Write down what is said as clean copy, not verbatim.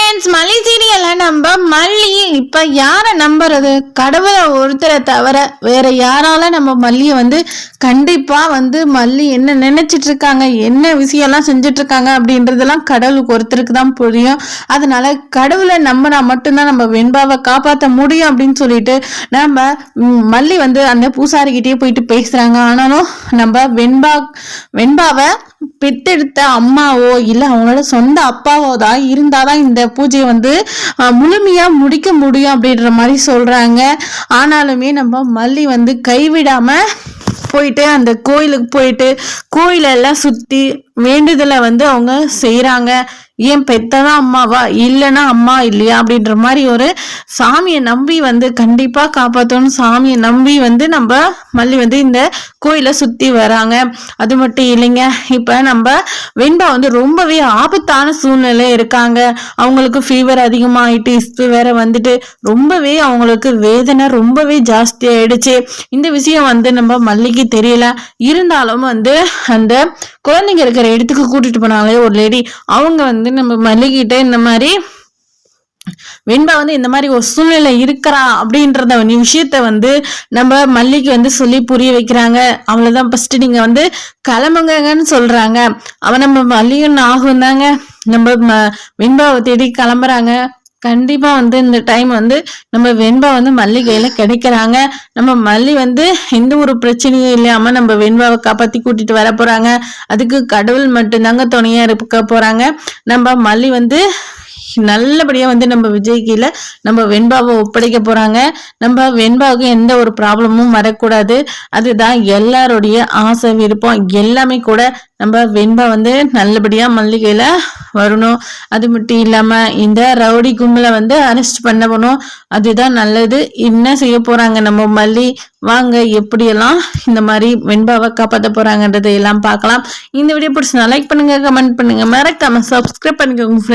Friends, மல்லி சீரியல்ல நம்ம மல்லி இப்ப யார நம்புறது? கடவுளை ஒருத்தரை தவிர வேற யாரால நம்ம மல்லியை கண்டிப்பா மல்லி என்ன நினைச்சிட்டு இருக்காங்க, என்ன விஷயம்லாம் செஞ்சுட்டு இருக்காங்க அப்படின்றதெல்லாம் கடவுளுக்கு ஒருத்தருக்கு தான் புரியும். அதனால கடவுளை நம்பினா மட்டும்தான் நம்ம வெண்பாவை காப்பாற்ற முடியும் அப்படின்னு சொல்லிட்டு நம்ம மல்லி அந்த பூசாரிக்கிட்டே போயிட்டு பேசுறாங்க. ஆனாலும் நம்ம வெண்பாவை பெத்தெடுத்த அம்மாவோ இல்ல அவங்களோட சொந்த அப்பாவோ தான் இருந்தாதான் இந்த பூஜையை முழுமையா முடிக்க முடியும் அப்படின்ற மாதிரி சொல்றாங்க. ஆனாலுமே நம்ம மல்லி கைவிடாம போயிட்டு அந்த கோயிலுக்கு போயிட்டு கோயிலெல்லாம் சுத்தி வேண்டுதலை அவங்க செய்யறாங்க. ஏன் பெத்ததான் அம்மாவா இல்லைன்னா அம்மா இல்லையா அப்படின்ற மாதிரி ஒரு சாமியை நம்பி கண்டிப்பா காப்பாற்றணும் சாமியை நம்பி நம்ம மல்லி இந்த கோயிலை சுத்தி வராங்க. அது மட்டும் இல்லைங்க, இப்ப நம்ம வெண்பா ரொம்பவே ஆபத்தான சூழ்நிலை இருக்காங்க. அவங்களுக்கு ஃபீவர் அதிகமாயிட்டு இஸ்பு வேற ரொம்பவே அவங்களுக்கு வேதனை ரொம்பவே ஜாஸ்தி ஆயிடுச்சு. இந்த விஷயம் நம்ம மல்லிக்கு தெரியல. இருந்தாலும் அந்த குழந்தைங்க இருக்கிற இடத்துக்கு கூட்டிட்டு போனாங்களே ஒரு லேடி, அவங்க நம்ம மல்லிகிட்ட இந்த மாதிரி வெண்பா இந்த மாதிரி ஒரு சூழ்நிலை இருக்கிறா அப்படின்றத விஷயத்த நம்ம மல்லிக்கு சொல்லி புரிய வைக்கிறாங்க. அவ்வளவுதான், ஃபர்ஸ்ட் நீங்க கிளம்புங்கன்னு சொல்றாங்க. அவன் நம்ம மல்லிகன் ஆகும் தாங்க நம்ம வெண்பாவை தேடி கிளம்புறாங்க. கண்டிப்பா இந்த டைம் நம்ம வெண்பா மல்லி கையில கிடைக்கிறாங்க. நம்ம மல்லி எந்த ஒரு பிரச்சனையும் இல்லாம நம்ம வெண்பாவை காப்பாத்தி கூட்டிட்டு வர போறாங்க. அதுக்கு கடவுள் மட்டும்தாங்க துணையா இருக்க போறாங்க. நம்ம மல்லி நல்லபடியா நம்ம விஜய் கீழ நம்ம வெண்பாவை ஒப்படைக்க போறாங்க. நம்ம வெண்பாவுக்கு எந்த ஒரு ப்ராப்ளமும் வரக்கூடாது. அதுதான் எல்லாருடைய ஆசை விருப்பம். எல்லாமே கூட நம்ம வெண்பா நல்லபடியா மல்லிகையில வரணும். அது மட்டும் இல்லாம இந்த ரவுடி கும்பலை அரெஸ்ட் பண்ணணும். அதுதான் நல்லது. என்ன செய்ய போறாங்க நம்ம மல்லி? வாங்க எப்படியெல்லாம் இந்த மாதிரி வெண்பாவை காப்பாற்ற போறாங்கன்றதை எல்லாம் பார்க்கலாம். இந்த வீடியோ பிடிச்சா லைக் பண்ணுங்க, கமெண்ட் பண்ணுங்க, மறக்காம சப்ஸ்கிரைப் பண்ணுங்க.